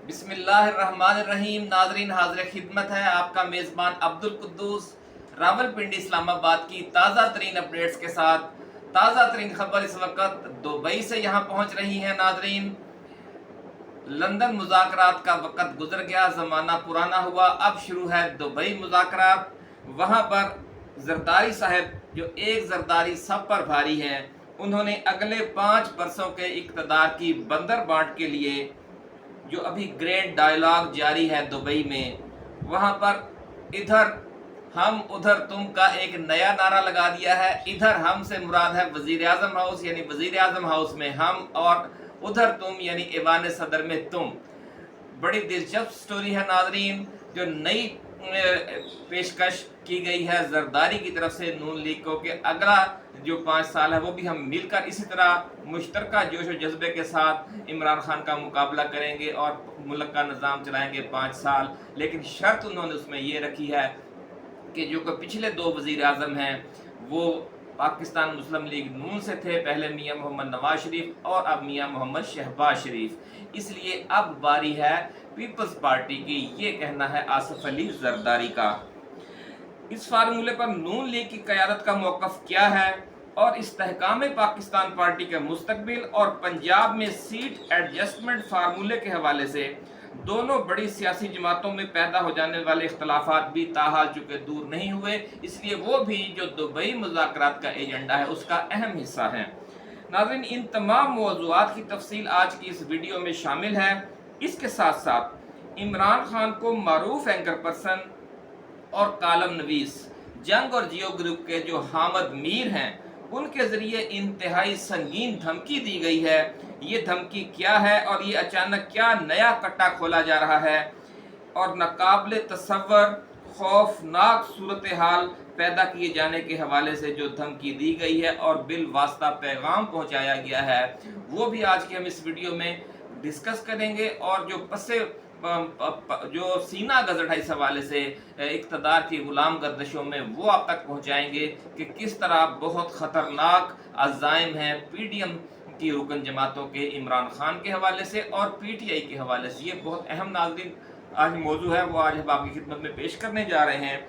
बिस्मिल्लाहिर्रहमानिर्रहीम। नाजरीन, हाजिर खिदमत है आपका मेज़बान अब्दुल कुद्दूस रावलपिंडी इस्लामाबाद की ताज़ा तरीन अपडेट्स के साथ। ताज़ा तरीन खबर इस वक्त दुबई से यहाँ पहुँच रही है। नाजरीन, लंदन मुज़ाकरात का वक़्त गुजर गया, ज़माना पुराना हुआ, अब शुरू है दुबई मुज़ाकरात। वहाँ पर जरदारी साहब, जो एक जरदारी सब पर भारी हैं, उन्होंने अगले 5 बरसों के इक़्तिदार की बंदर बांट के लिए जो अभी ग्रैंड डायलॉग जारी है दुबई में, वहाँ पर इधर हम उधर तुम का एक नया नारा लगा दिया है। इधर हम से मुराद है वजीर आजम हाउस यानी वजीर आजम हाउस में हम, और उधर तुम यानी ऐवान सदर में तुम। बड़ी दिलचस्प स्टोरी है नाजरीन, जो नई पेशकश की गई है जरदारी की तरफ से नून लीग को कि अगला जो 5 साल है वो भी हम मिलकर इसी तरह मुश्तरका जोश व जज्बे के साथ इमरान खान का मुकाबला करेंगे और मुल्क का निज़ाम चलाएंगे 5 साल। लेकिन शर्त उन्होंने उसमें ये रखी है कि जो पिछले 2 वज़ीर आज़म हैं वो पाकिस्तान मुस्लिम लीग नून से थे, पहले मियाँ मोहम्मद नवाज शरीफ और अब मियाँ मोहम्मद शहबाज शरीफ। इसलिए अब बारी है पीपल्स पार्टी की, ये कहना है आसिफ अली जरदारी का। इस फार्मूले पर नून लीग की क़यादत का मौक़िफ़ क्या है और इस्तेहकाम पाकिस्तान पार्टी के मुस्तकबिल और पंजाब में सीट एडजस्टमेंट फार्मूले के हवाले से दोनों बड़ी सियासी जमातों में पैदा हो जाने वाले इख्तलाफात भी ताहाल चुके दूर नहीं हुए। इसलिए वो भी जो दुबई मुज़ाकरात का एजेंडा है उसका अहम हिस्सा है। नाज़रीन, इन तमाम मौज़ूआत की तफसील आज की इस वीडियो में शामिल है। इसके साथ साथ इमरान खान को मारूफ एंकर पर्सन और कालम नवीस जंग और जियो ग्रुप के जो हामद मीर हैं, उनके ज़रिए इंतहाई संगीन धमकी दी गई है। ये धमकी क्या है और ये अचानक क्या नया कट्टा खोला जा रहा है और नाकाबिले तसव्वुर खौफनाक सूरत हाल पैदा किए जाने के हवाले से जो धमकी दी गई है और बिल वास्ता पैगाम पहुंचाया गया है, वो भी आज की हम इस वीडियो में डिस्कस करेंगे। और जो सीना गजट है इस हवाले से इक़्तिदार की गुलाम गर्दशों में, वो आप तक पहुंचाएंगे कि किस तरह बहुत ख़तरनाक अज़ाइम हैं पीडीएम की रुकन जमातों के इमरान खान के हवाले से और पीटीआई के हवाले से। ये बहुत अहम नाज़रीन आज मौजू है, वो आज हम आपकी खिदमत में पेश करने जा रहे हैं।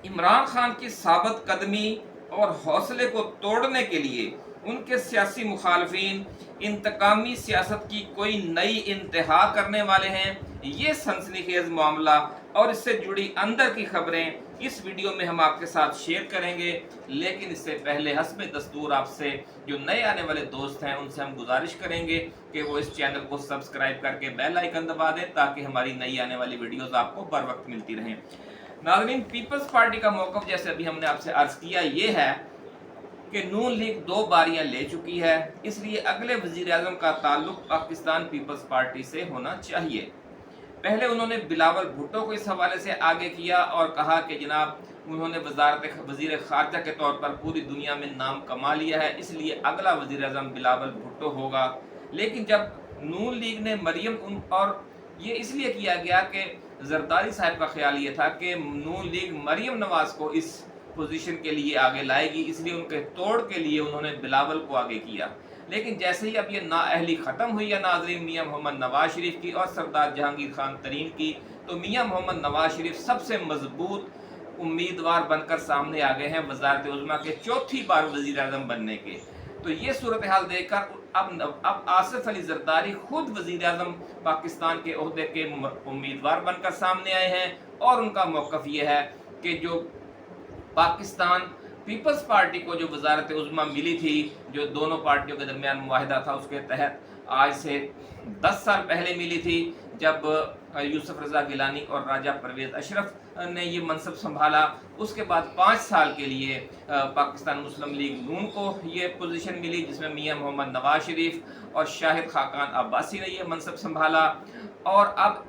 इमरान खान की साबित कदमी और हौसले को तोड़ने के लिए उनके सियासी मुखालफिन इंतकामी सियासत की कोई नई इंतहा करने वाले हैं। ये सनसनीखेज मामला और इससे जुड़ी अंदर की खबरें इस वीडियो में हम आपके साथ शेयर करेंगे। लेकिन इससे पहले हस्ब दस्तूर आपसे जो नए आने वाले दोस्त हैं उनसे हम गुजारिश करेंगे कि वो इस चैनल को सब्सक्राइब करके बेल आइकन दबा दें ताकि हमारी नई आने वाली वीडियोस आपको बर वक्त मिलती रहें। नाज़रीन, पीपल्स पार्टी का मौक़िफ़ जैसे अभी हमने आपसे अर्ज़ किया ये है कि नून लीग 2 बारियां ले चुकी है, इसलिए अगले वज़ीर आज़म का ताल्लुक पाकिस्तान पीपल्स पार्टी से होना चाहिए। पहले उन्होंने बिलावल भुट्टो को इस हवाले से आगे किया और कहा कि जनाब उन्होंने वज़ीर ख़ारजा के तौर पर पूरी दुनिया में नाम कमा लिया है, इसलिए अगला वज़ीर आज़म बिलावल भुट्टो होगा। लेकिन जब नून लीग ने मरियम और ये इसलिए किया गया कि जरदारी साहब का ख्याल ये था कि नून लीग मरियम नवाज़ को इस पोजीशन के लिए आगे लाएगी, इसलिए उनके तोड़ के लिए उन्होंने बिलावल को आगे किया। लेकिन जैसे ही अब ये नाअहली ख़त्म हुई है नाज़रीन मियाँ मोहम्मद नवाज शरीफ की और सरदार जहांगीर खान तरीन की, तो मियाँ मोहम्मद नवाज शरीफ सबसे मजबूत उम्मीदवार बनकर सामने आ गए हैं वज़ारत उज़्मा के 4थी बार वज़ीर आज़म बनने के। तो ये सूरत हाल देखकर अब आसिफ अली जरदारी खुद वज़ीर आज़म पाकिस्तान के ओहदे के उम्मीदवार बनकर सामने आए हैं और उनका मौक़िफ़ ये है कि जो पाकिस्तान पीपल्स पार्टी को जो वज़ारत उज़्मा मिली थी, जो दोनों पार्टियों के दरमियान मुआहिदा था, उसके तहत आज से 10 साल पहले मिली थी जब यूसुफ रज़ा गिलानी और राजा परवेज़ अशरफ ने ये मनसब संभाला। उसके बाद 5 साल के लिए पाकिस्तान मुस्लिम लीग नून को ये पोजीशन मिली जिसमें मियाँ मोहम्मद नवाज शरीफ और शाहिद खाकान अब्बासी ने ये मनसब संभाला। और अब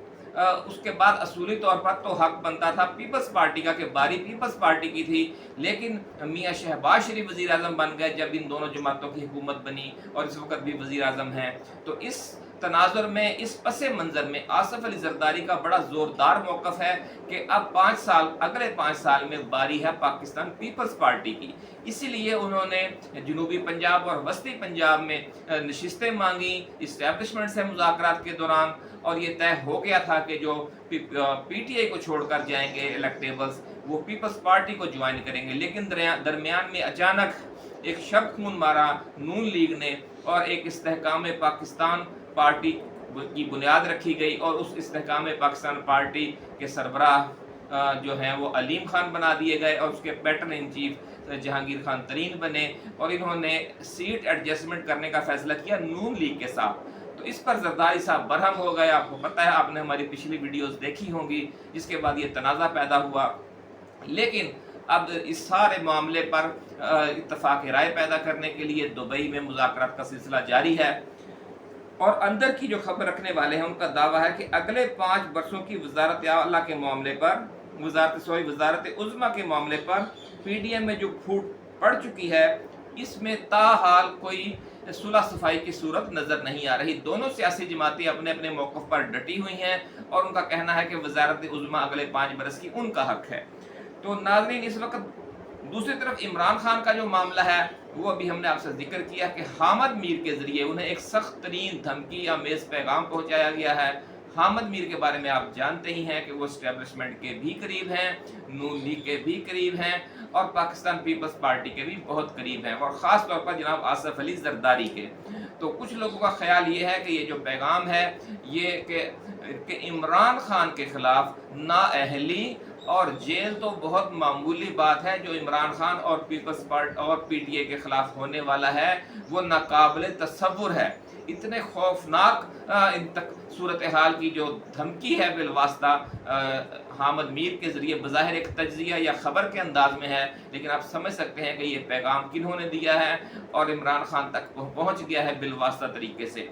उसके बाद असूली तौर पर तो हक बनता था पीपल्स पार्टी का कि बारी पीपल्स पार्टी की थी, लेकिन मियाँ शहबाज शरीफ वज़ीर आज़म बन गए जब इन दोनों जमातों की हुकूमत बनी और इस वक्त भी वज़ीर आज़म हैं। तो इस तनाजुर में इस पस मंज़र में आसिफ अली जरदारी का बड़ा ज़ोरदार मौक़िफ़ है कि अब 5 साल, अगले 5 साल में बारी है पाकिस्तान पीपल्स पार्टी की। इसीलिए उन्होंने जनूबी पंजाब और वस्ती पंजाब में नशिस्तें मांगी इस्टेब्लिशमेंट से मुज़ाकरात के दौरान, और ये तय हो गया था कि जो PTI को छोड़कर जाएंगे इलेक्टेबल्स, वो पीपल्स पार्टी को ज्वाइन करेंगे। लेकिन दरमियान में अचानक एक शब खून मारा नून लीग ने, और एक इस्तेहकाम पाकिस्तान पार्टी की बुनियाद रखी गई, और उस इस्तेहकाम पाकिस्तान पार्टी के सरबराह जो हैं वो अलीम खान बना दिए गए, और उसके pattern in chief Jahangir Khan Tareen बने, और इन्होंने सीट एडजस्टमेंट करने का फैसला किया नून लीग के साथ। तो इस पर जरदारी साहब बरहम हो गए। आपको पता है, आपने हमारी पिछली वीडियोस देखी होंगी, जिसके बाद ये तनाज़ा पैदा हुआ। लेकिन अब इस सारे मामले पर इत्तफाक राय पैदा करने के लिए दुबई में मुज़ाकरात का सिलसिला जारी है, और अंदर की जो खबर रखने वाले हैं उनका दावा है कि अगले 5 वर्षों की वजारत आला के मामले पर, वजारत उज़्मा के मामले पर PDM में जो फूट पड़ चुकी है, इसमें ताहाल कोई सुलह सफाई की सूरत नज़र नहीं आ रही। दोनों सियासी जमातें अपने अपने मौक़िफ़ पर डटी हुई हैं, और उनका कहना है कि वजारत उज़्मा अगले 5 बरस की उनका हक है। तो नाज़रीन, इस वक्त दूसरी तरफ इमरान खान का जो मामला है वो अभी हमने आपसे जिक्र किया कि हामिद मीर के ज़रिए उन्हें एक सख्त तरीन धमकी या मेज़ पैगाम पहुँचाया गया है। हामिद मीर के बारे में आप जानते ही हैं कि वो इस्टेब्लिशमेंट के भी करीब हैं, नून लीग के भी करीब हैं, और पाकिस्तान पीपल्स पार्टी के भी बहुत करीब हैं, और ख़ास तौर पर जनाब आसिफ अली जरदारी के। तो कुछ लोगों का ख्याल ये है कि ये जो पैगाम है ये कि इमरान खान के ख़िलाफ़ नाअहली और जेल तो बहुत मामूली बात है, जो इमरान खान और पीपल्स पार्टी और PTI के ख़िलाफ़ होने वाला है वो नाकाबिल तसव्वुर है। इतने खौफनाक इन तक सूरत हाल की जो धमकी है बिलवास्ता हामिद मीर के ज़रिए, बज़ाहिर एक तज्ज़िया या ख़बर के अंदाज में है, लेकिन आप समझ सकते हैं कि ये पैगाम किन्होंने दिया है, और इमरान खान तक पहुँच गया है बिलवास्ता तरीके से।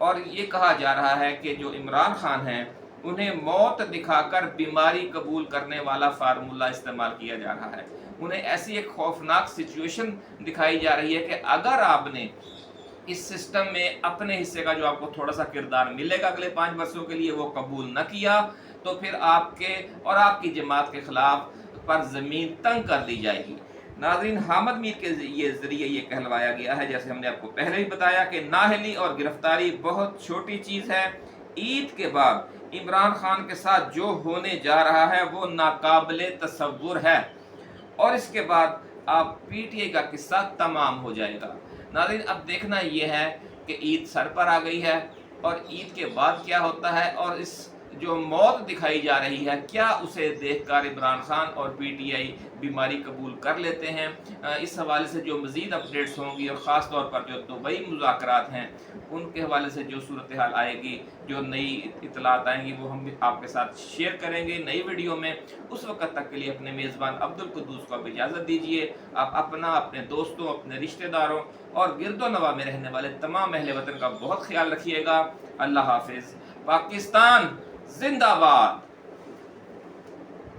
और ये कहा जा रहा है कि जो इमरान खान हैं उन्हें मौत दिखाकर बीमारी कबूल करने वाला फार्मूला इस्तेमाल किया जा रहा है। उन्हें ऐसी एक खौफनाक सिचुएशन दिखाई जा रही है कि अगर आपने इस सिस्टम में अपने हिस्से का जो आपको थोड़ा सा किरदार मिलेगा अगले 5 वर्षों के लिए वो कबूल न किया, तो फिर आपके और आपकी जमात के खिलाफ पर ज़मीन तंग कर दी जाएगी। नाज़रीन, हामिद मीर के ज़रिए ये कहलवाया गया है, जैसे हमने आपको पहले ही बताया, कि नाअहली और गिरफ्तारी बहुत छोटी चीज़ है। ईद के बाद इमरान खान के साथ जो होने जा रहा है वो नाकाबिले तसव्वुर है, और इसके बाद आप PTI का किस्सा तमाम हो जाएगा। नाज़रीन, अब देखना ये है कि ईद सर पर आ गई है, और ईद के बाद क्या होता है, और इस जो मौत दिखाई जा रही है क्या उसे देखकर इमरान खान और PTI बीमारी कबूल कर लेते हैं। इस हवाले से जो मज़ीद अपडेट्स होंगी, और ख़ास तौर पर जो दुबई मुज़ाकरात हैं उनके हवाले से जो सूरत हाल आएगी, जो नई इतलात आएंगी, वो हम भी आपके साथ शेयर करेंगे नई वीडियो में। उस वक्त तक के लिए अपने मेज़बान अब्दुल कुद्दूस को अब इजाज़त दीजिए। आप अपना, अपने दोस्तों, अपने रिश्तेदारों और गिरदो नवा में रहने वाले तमाम अहले वतन का बहुत ख्याल रखिएगा। अल्लाह हाफिज़। पाकिस्तान जिंदाबाद।